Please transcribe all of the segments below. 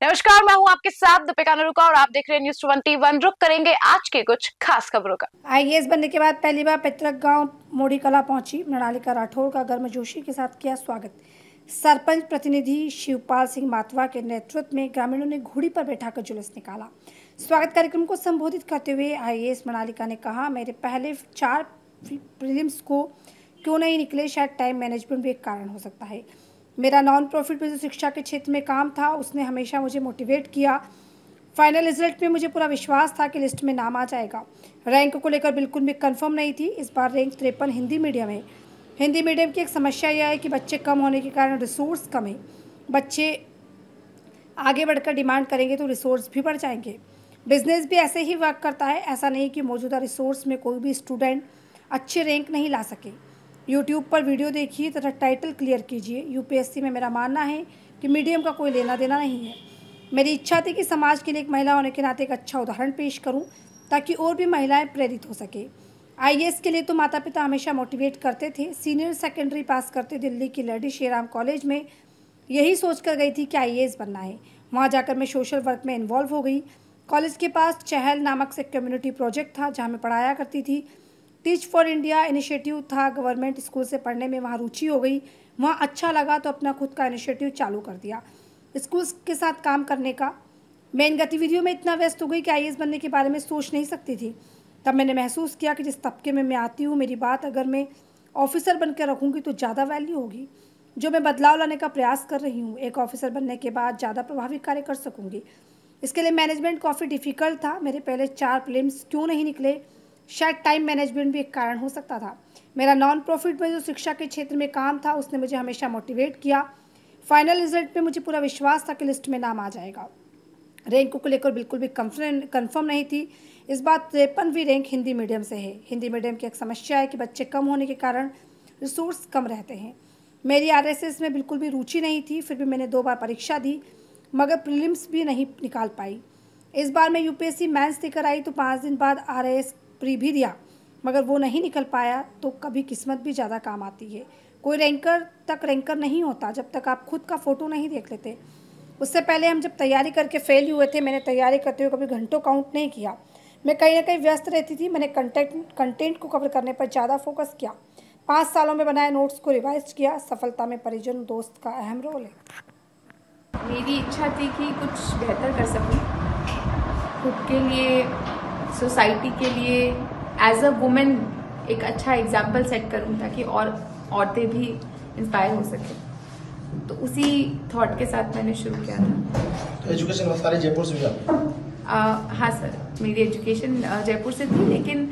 नमस्कार, मैं हूं आपके साथ दीपिका नरुका और आप देख रहे हैं न्यूज़ 21। रुक करेंगे आज के कुछ खास खबरों का। आईएएस बनने के बाद पहली बार पैतृक गांव मोड़ी कला पहुंची मृणालिका राठौर का गर्मजोशी के साथ किया स्वागत। सरपंच प्रतिनिधि शिवपाल सिंह मातवा के नेतृत्व में ग्रामीणों ने घोड़ी पर बैठाकर जुलूस निकाला। स्वागत कार्यक्रम को संबोधित करते हुए आईएएस मृणालिका ने कहा, मेरे पहले 4 प्रीलिम्स को क्यों नहीं निकले, शायद टाइम मैनेजमेंट भी एक कारण हो सकता है। मेरा नॉन प्रॉफिट में जो शिक्षा के क्षेत्र में काम था उसने हमेशा मुझे मोटिवेट किया। फाइनल रिजल्ट में मुझे पूरा विश्वास था कि लिस्ट में नाम आ जाएगा। रैंक को लेकर बिल्कुल भी कंफर्म नहीं थी। इस बार रैंक 53 हिंदी मीडियम है। हिंदी मीडियम की एक समस्या यह है कि बच्चे कम होने के कारण रिसोर्स कम है। बच्चे आगे बढ़कर डिमांड करेंगे तो रिसोर्स भी बढ़ जाएंगे। बिजनेस भी ऐसे ही वर्क करता है। ऐसा नहीं कि मौजूदा रिसोर्स में कोई भी स्टूडेंट अच्छे रैंक नहीं ला सके। यूट्यूब पर वीडियो देखिए तथा टाइटल क्लियर कीजिए। यूपीएससी में मेरा मानना है कि मीडियम का कोई लेना देना नहीं है। मेरी इच्छा थी कि समाज के लिए एक महिला होने के नाते एक अच्छा उदाहरण पेश करूं ताकि और भी महिलाएं प्रेरित हो सके। आईएएस के लिए तो माता पिता हमेशा मोटिवेट करते थे। सीनियर सेकेंडरी पास करते दिल्ली की लेडी श्रीराम कॉलेज में यही सोचकर गई थी कि आईएएस बनना है। वहां जाकर मैं सोशल वर्क में इन्वॉल्व हो गई। कॉलेज के पास चहल नामक से कम्युनिटी प्रोजेक्ट था जहाँ मैं पढ़ाया करती थी। टीच फॉर इंडिया इनिशिएटिव था। गवर्नमेंट स्कूल से पढ़ने में वहाँ रुचि हो गई। वहाँ अच्छा लगा तो अपना खुद का इनिशिएटिव चालू कर दिया। स्कूल के साथ काम करने का मैं इन गतिविधियों में इतना व्यस्त हो गई कि आईएएस बनने के बारे में सोच नहीं सकती थी। तब मैंने महसूस किया कि जिस तबके में मैं आती हूँ, मेरी बात अगर मैं ऑफिसर बनकर रखूँगी तो ज़्यादा वैल्यू होगी। जो मैं बदलाव लाने का प्रयास कर रही हूँ, एक ऑफिसर बनने के बाद ज़्यादा प्रभावी कार्य कर सकूँगी। इसके लिए मैनेजमेंट काफ़ी डिफ़िकल्ट था। मेरे पहले 4 प्रीलिम्स क्यों नहीं निकले, शायद टाइम मैनेजमेंट भी एक कारण हो सकता था। मेरा नॉन प्रॉफिट में जो शिक्षा के क्षेत्र में काम था उसने मुझे हमेशा मोटिवेट किया। फाइनल रिजल्ट में मुझे पूरा विश्वास था कि लिस्ट में नाम आ जाएगा। रैंक को लेकर बिल्कुल भी कंफर्म नहीं थी। इस बार 53वीं रैंक हिंदी मीडियम से है। हिंदी मीडियम की एक समस्या है कि बच्चे कम होने के कारण रिसोर्स कम रहते हैं। मेरी आरएसएस में बिल्कुल भी रुचि नहीं थी, फिर भी मैंने 2 बार परीक्षा दी मगर प्रीलिम्स भी नहीं निकाल पाई। इस बार मैं यूपीएससी मेंस देकर आई तो 5 दिन बाद आरएएस प्री भी दिया मगर वो नहीं निकल पाया। तो कभी किस्मत भी ज़्यादा काम आती है। कोई रैंकर नहीं होता जब तक आप खुद का फ़ोटो नहीं देख लेते। उससे पहले हम जब तैयारी करके फेल हुए थे, मैंने तैयारी करते हुए कभी घंटों काउंट नहीं किया। मैं कहीं ना कहीं व्यस्त रहती थी। मैंने कंटेंट को कवर करने पर ज़्यादा फोकस किया। 5 सालों में बनाए नोट्स को रिवाइज किया। सफलता में परिजन दोस्त का अहम रोल है। मेरी इच्छा थी कि कुछ बेहतर कर सकूं खुद के लिए, सोसाइटी के लिए, एज अ वुमेन एक अच्छा एग्जाम्पल सेट करूं ताकि और औरतें भी इंस्पायर हो सकें। तो उसी थॉट के साथ मैंने शुरू किया था। तो एजुकेशन सारे जयपुर से हुआ? हाँ सर, मेरी एजुकेशन जयपुर से थी, लेकिन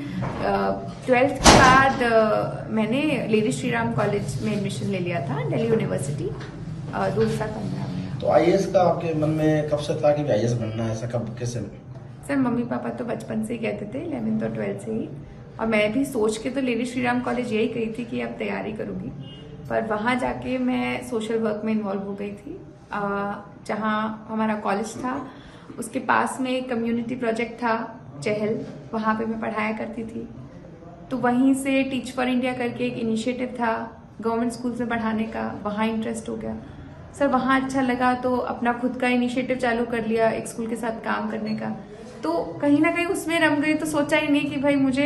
12th के बाद मैंने लेडी श्रीराम कॉलेज में एडमिशन ले लिया था, दिल्ली यूनिवर्सिटी 2015 में। तो आईएएस का आपके मन में कब से था कि आईएएस बनना है? ऐसा कब, कैसे? सर मम्मी पापा तो बचपन से ही कहते थे, 11th और 12th से ही, और मैं भी सोच के तो लेडी श्रीराम कॉलेज यही कही थी कि अब तैयारी करूंगी। पर वहाँ जाके मैं सोशल वर्क में इन्वॉल्व हो गई थी। जहाँ हमारा कॉलेज था उसके पास में एक कम्युनिटी प्रोजेक्ट था चहल, वहाँ पे मैं पढ़ाया करती थी। तो वहीं से टीच फॉर इंडिया करके एक इनिशिएटिव था गवर्नमेंट स्कूल्स में पढ़ाने का, वहाँ इंटरेस्ट हो गया सर। वहाँ अच्छा लगा तो अपना खुद का इनिशिएटिव चालू कर लिया, एक स्कूल के साथ काम करने का। तो कहीं ना कहीं उसमें रम गई, तो सोचा ही नहीं कि भाई मुझे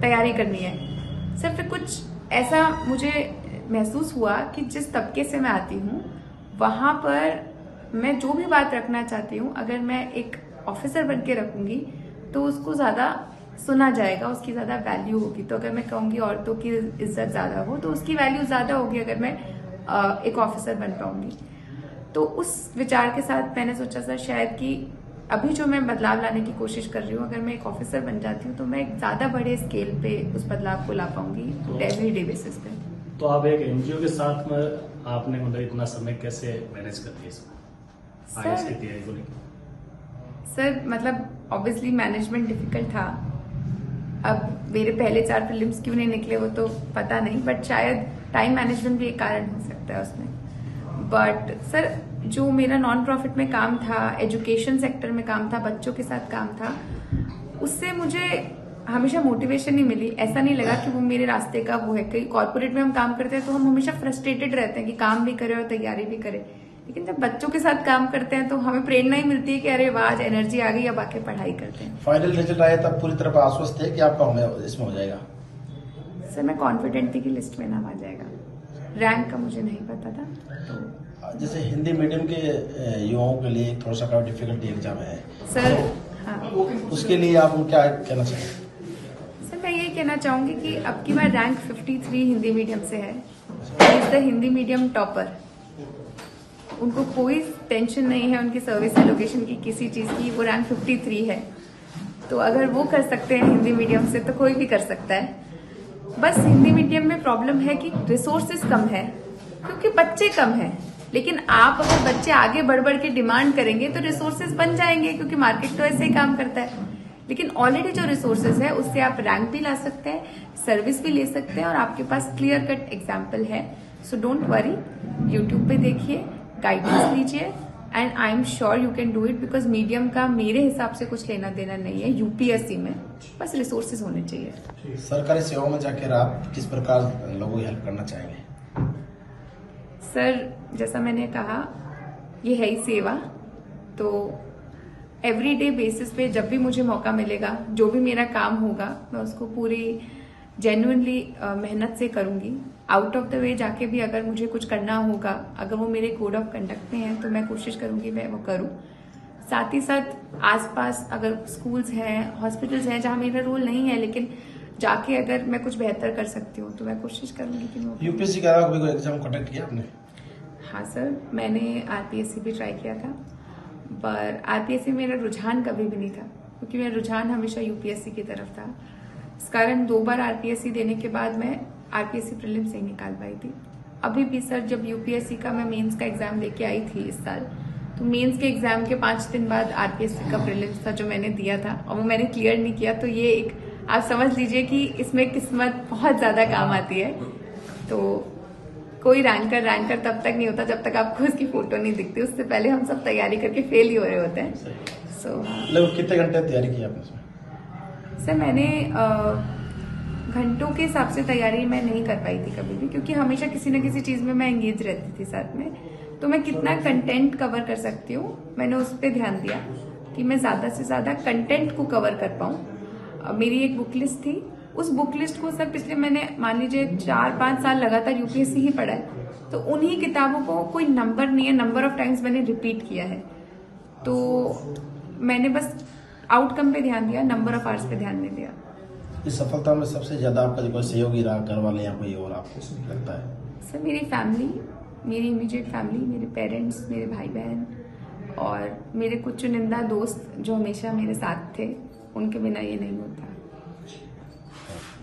तैयारी करनी है सर। फिर कुछ ऐसा मुझे महसूस हुआ कि जिस तबके से मैं आती हूँ वहाँ पर मैं जो भी बात रखना चाहती हूँ, अगर मैं एक ऑफिसर बन के रखूँगी तो उसको ज़्यादा सुना जाएगा, उसकी ज़्यादा वैल्यू होगी। तो अगर मैं कहूँगी औरतों की इज्जत ज़्यादा हो तो उसकी वैल्यू ज़्यादा होगी अगर मैं एक ऑफिसर बन पाऊँगी। तो उस विचार के साथ मैंने सोचा सर शायद कि अभी जो मैं बदलाव लाने की कोशिश कर रही हूँ, अगर मैं एक ऑफिसर बन जाती हूँ तो मैं एक ज़्यादा बड़े स्केल पे उस बदलाव को ला पाऊंगी डेली डे बेसिस पे। तो आप एक एनजीओ के साथ में आपने मतलब इतना समय कैसे मैनेज करती है आईएएस की तैयारी को लेकर? सर मतलब ऑब्वियसली मैनेजमेंट डिफिकल्ट था। अब मेरे पहले 4 प्रीलिम्स क्यों नहीं निकले वो तो पता नहीं, बट शायद टाइम मैनेजमेंट भी एक कारण हो सकता है उसमें। बट सर जो मेरा नॉन प्रॉफिट में काम था, एजुकेशन सेक्टर में काम था, बच्चों के साथ काम था, उससे मुझे हमेशा मोटिवेशन नहीं मिली। ऐसा नहीं लगा कि वो मेरे रास्ते का वो है। कई कॉर्पोरेट में हम काम करते हैं तो हम हमेशा फ्रस्ट्रेटेड रहते हैं कि काम भी करें और तैयारी भी करें, लेकिन जब बच्चों के साथ काम करते हैं तो हमें प्रेरणा ही मिलती है कि अरे वाह, आज एनर्जी आ गई, अब आके पढ़ाई करते हैं। फाइनल रिजल्ट आया तब पूरी तरह आश्वस्त है कि आपका इसमें हो जाएगा? सर मैं कॉन्फिडेंट थी कि लिस्ट में नाम आ जाएगा। रैंक का मुझे नहीं पता था। तो जैसे हिंदी मीडियम के युवाओं के लिए थोड़ा सा डिफिकल्टी एग्जाम है सर, हाँ, उसके लिए आप क्या कहना चाहेंगे? सर मैं यही कहना चाहूंगी कि अब की बार रैंक 53 हिंदी मीडियम से है। Is the Hindi medium topper. उनको कोई टेंशन नहीं है उनकी सर्विस एलोकेशन की, किसी चीज की। वो रैंक 53 है, तो अगर वो कर सकते हैं हिंदी मीडियम से तो कोई भी कर सकता है। बस हिंदी मीडियम में प्रॉब्लम है कि रिसोर्सेज कम है, क्योंकि बच्चे कम हैं। लेकिन आप अगर बच्चे आगे बढ़ बढ़ के डिमांड करेंगे तो रिसोर्सेज बन जाएंगे, क्योंकि मार्केट तो ऐसे ही काम करता है। लेकिन ऑलरेडी जो रिसोर्सेज है उससे आप रैंक भी ला सकते हैं, सर्विस भी ले सकते हैं, और आपके पास क्लियर कट एग्जाम्पल है। सो डोंट वरी, यूट्यूब पे देखिए, गाइडेंस लीजिए, and I am sure you can do it. Because medium का मेरे हिसाब से कुछ लेना देना नहीं है यूपीएससी में, बस रिसोर्सेज होने चाहिए। सरकारी सेवाओं में जाकर आप किस प्रकार लोगों की हेल्प करना चाहेंगे? सर जैसा मैंने कहा, ये है ही सेवा। तो एवरीडे बेसिस पे जब भी मुझे मौका मिलेगा, जो भी मेरा काम होगा, मैं उसको पूरी जेन्युइनली मेहनत से करूंगी। आउट ऑफ द वे जाके भी अगर मुझे कुछ करना होगा, अगर वो मेरे कोड ऑफ कंडक्ट में है, तो मैं कोशिश करूंगी मैं वो करूं। साथ ही साथ आसपास अगर स्कूल्स हैं, हॉस्पिटल्स हैं जहां मेरा रोल नहीं है, लेकिन जाके अगर मैं कुछ बेहतर कर सकती हूँ तो मैं कोशिश करूंगी कि मैं यूपीएससी के अलावा कोई एग्जाम कंडक्ट किया आपने? हाँ सर, मैंने आरपीएससी भी ट्राई किया था, पर आरपीएससी मेरा रुझान कभी भी नहीं था, क्योंकि मेरा रुझान हमेशा यूपीएससी की तरफ था। इस कारण 2 बार आरपीएससी देने के बाद मैं आरपीएससी प्रीलिम्स नहीं निकाल पाई थी। अभी भी सर, जब यूपीएससी का मैं मेंस का एग्जाम लेके आई थी इस साल, तो मेंस के एग्जाम के 5 दिन बाद आरपीएससी का प्रीलिम्स था जो मैंने दिया था, और वो मैंने क्लियर नहीं किया। तो ये एक आप समझ लीजिए कि इसमें किस्मत बहुत ज्यादा काम आती है। तो कोई रैंकर तब तक नहीं होता जब तक आपको उसकी फोटो नहीं दिखती। उससे पहले हम सब तैयारी करके फेल ही हो रहे होते हैं। लगभग कितने घंटे तैयारी की आपने? सर मैंने घंटों के हिसाब से तैयारी मैं नहीं कर पाई थी कभी भी, क्योंकि हमेशा किसी न किसी चीज में मैं एंगेज रहती थी साथ में। तो मैं कितना कंटेंट कवर कर सकती हूँ, मैंने उस पर ध्यान दिया कि मैं ज्यादा से ज्यादा कंटेंट को कवर कर पाऊँ। मेरी एक बुक लिस्ट थी, उस बुक लिस्ट को सर पिछले मैंने मान लीजिए 4-5 साल लगातार यूपीएससी ही पढ़ा है, तो उन्हीं किताबों को कोई नंबर नहीं है, नंबर ऑफ टाइम्स मैंने रिपीट किया है। तो मैंने बस आउटकम पे ध्यान दिया, नंबर ऑफ आवर्स पे ध्यान नहीं दिया। इस सफलता में सबसे ज्यादा आपका जो सहयोगी रहा, घर वाले या कोई और आपको लगता है? सर मेरी फैमिली, मेरी इमीडिएट फैमिली, मेरे पेरेंट्स, मेरे भाई बहन, और मेरे कुछ चुनिंदा दोस्त जो हमेशा मेरे साथ थे, उनके बिना ये नहीं होता।